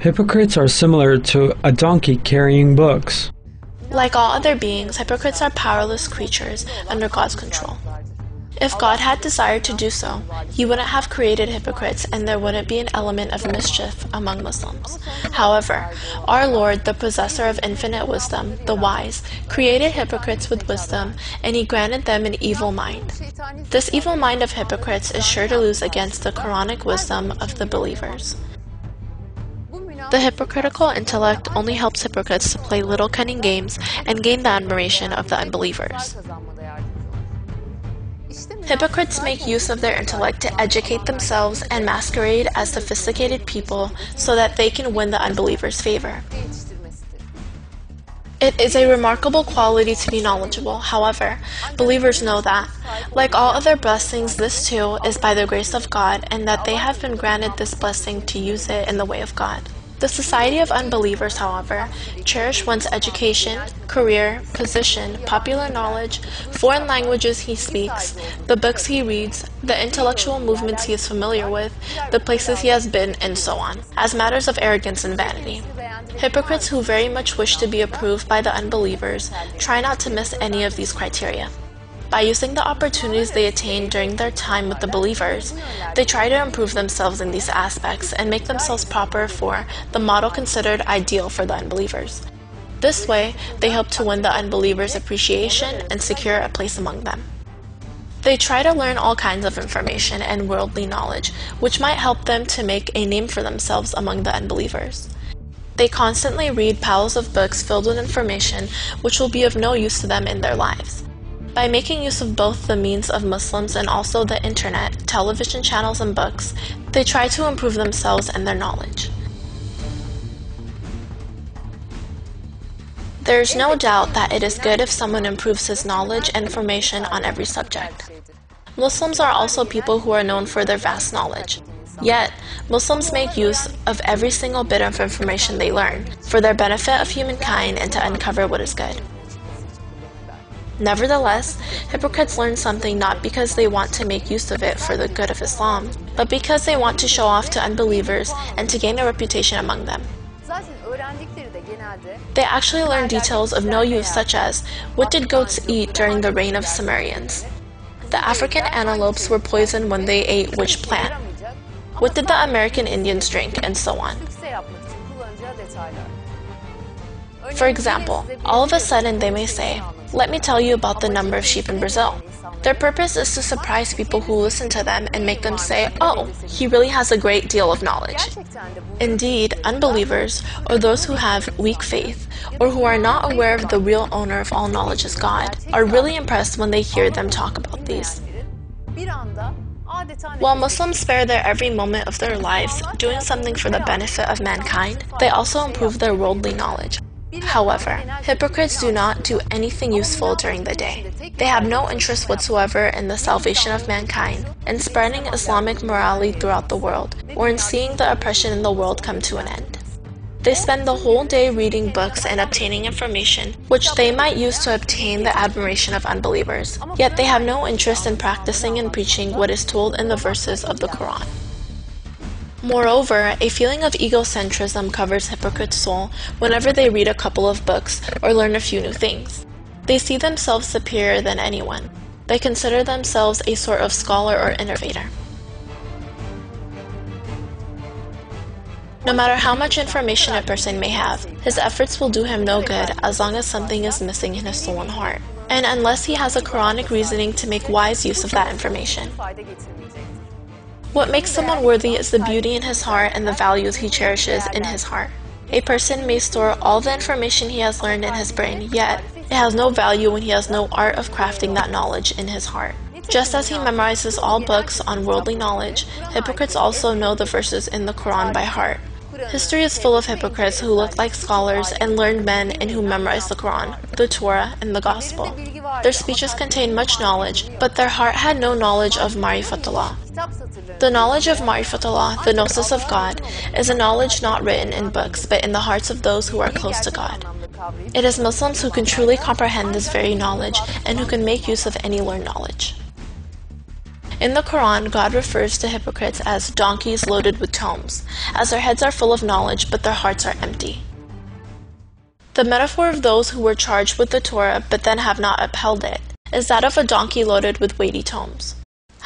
Hypocrites are similar to a donkey carrying books. Like all other beings, hypocrites are powerless creatures under God's control. If God had desired to do so, He wouldn't have created hypocrites and there wouldn't be an element of mischief among Muslims. However, our Lord, the possessor of infinite wisdom, the wise, created hypocrites with wisdom, and He granted them an evil mind. This evil mind of hypocrites is sure to lose against the Quranic wisdom of the believers. The hypocritical intellect only helps hypocrites to play little cunning games and gain the admiration of the unbelievers. Hypocrites make use of their intellect to educate themselves and masquerade as sophisticated people so that they can win the unbelievers' favor. It is a remarkable quality to be knowledgeable. However, believers know that, like all other blessings, this too is by the grace of God, and that they have been granted this blessing to use it in the way of God. The society of unbelievers, however, cherish one's education, career, position, popular knowledge, foreign languages he speaks, the books he reads, the intellectual movements he is familiar with, the places he has been, and so on, as matters of arrogance and vanity. Hypocrites who very much wish to be approved by the unbelievers try not to miss any of these criteria. By using the opportunities they attain during their time with the believers, they try to improve themselves in these aspects and make themselves proper for the model considered ideal for the unbelievers. This way, they hope to win the unbelievers' appreciation and secure a place among them. They try to learn all kinds of information and worldly knowledge, which might help them to make a name for themselves among the unbelievers. They constantly read piles of books filled with information which will be of no use to them in their lives. By making use of both the means of Muslims and also the internet, television channels, and books, they try to improve themselves and their knowledge. There is no doubt that it is good if someone improves his knowledge and information on every subject. Muslims are also people who are known for their vast knowledge. Yet, Muslims make use of every single bit of information they learn for their benefit of humankind and to uncover what is good. Nevertheless, hypocrites learn something not because they want to make use of it for the good of Islam, but because they want to show off to unbelievers and to gain a reputation among them. They actually learn details of no use, such as, what did goats eat during the reign of Sumerians? The African antelopes were poisoned when they ate which plant? What did the American Indians drink? And so on. For example, all of a sudden they may say, let me tell you about the number of sheep in Brazil. Their purpose is to surprise people who listen to them and make them say, oh, he really has a great deal of knowledge. Indeed, unbelievers, or those who have weak faith, or who are not aware of the real owner of all knowledge is God, are really impressed when they hear them talk about these. While Muslims spare their every moment of their lives doing something for the benefit of mankind, they also improve their worldly knowledge. However, hypocrites do not do anything useful during the day. They have no interest whatsoever in the salvation of mankind, in spreading Islamic morality throughout the world, or in seeing the oppression in the world come to an end. They spend the whole day reading books and obtaining information, which they might use to obtain the admiration of unbelievers, yet they have no interest in practicing and preaching what is told in the verses of the Quran. Moreover, a feeling of egocentrism covers hypocrites' soul whenever they read a couple of books or learn a few new things. They see themselves superior than anyone. They consider themselves a sort of scholar or innovator. No matter how much information a person may have, his efforts will do him no good as long as something is missing in his soul and heart, and unless he has a Quranic reasoning to make wise use of that information. What makes someone worthy is the beauty in his heart and the values he cherishes in his heart. A person may store all the information he has learned in his brain, yet it has no value when he has no art of crafting that knowledge in his heart. Just as he memorizes all books on worldly knowledge, hypocrites also know the verses in the Quran by heart. History is full of hypocrites who look like scholars and learned men and who memorize the Quran, the Torah, and the Gospel. Their speeches contained much knowledge, but their heart had no knowledge of Ma'rifatullah. The knowledge of Ma'rifatullah, the gnosis of God, is a knowledge not written in books, but in the hearts of those who are close to God. It is Muslims who can truly comprehend this very knowledge and who can make use of any learned knowledge. In the Quran, God refers to hypocrites as donkeys loaded with tomes, as their heads are full of knowledge but their hearts are empty. The metaphor of those who were charged with the Torah but then have not upheld it is that of a donkey loaded with weighty tomes.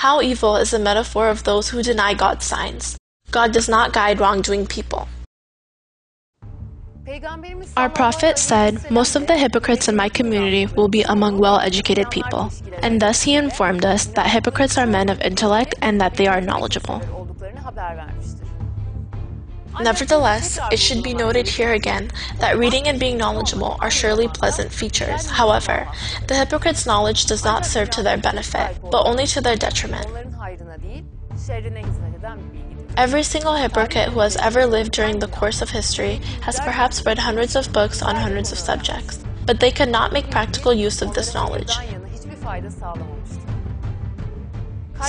How evil is the metaphor of those who deny God's signs. God does not guide wrongdoing people. Our prophet said, "Most of the hypocrites in my community will be among well-educated people." And thus he informed us that hypocrites are men of intellect and that they are knowledgeable. Nevertheless, it should be noted here again that reading and being knowledgeable are surely pleasant features. However, the hypocrites' knowledge does not serve to their benefit, but only to their detriment. Every single hypocrite who has ever lived during the course of history has perhaps read hundreds of books on hundreds of subjects, but they could not make practical use of this knowledge.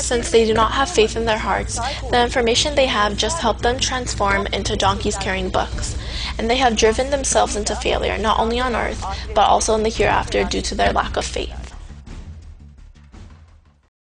Since they do not have faith in their hearts, the information they have just helped them transform into donkeys carrying books, and they have driven themselves into failure not only on earth, but also in the hereafter due to their lack of faith.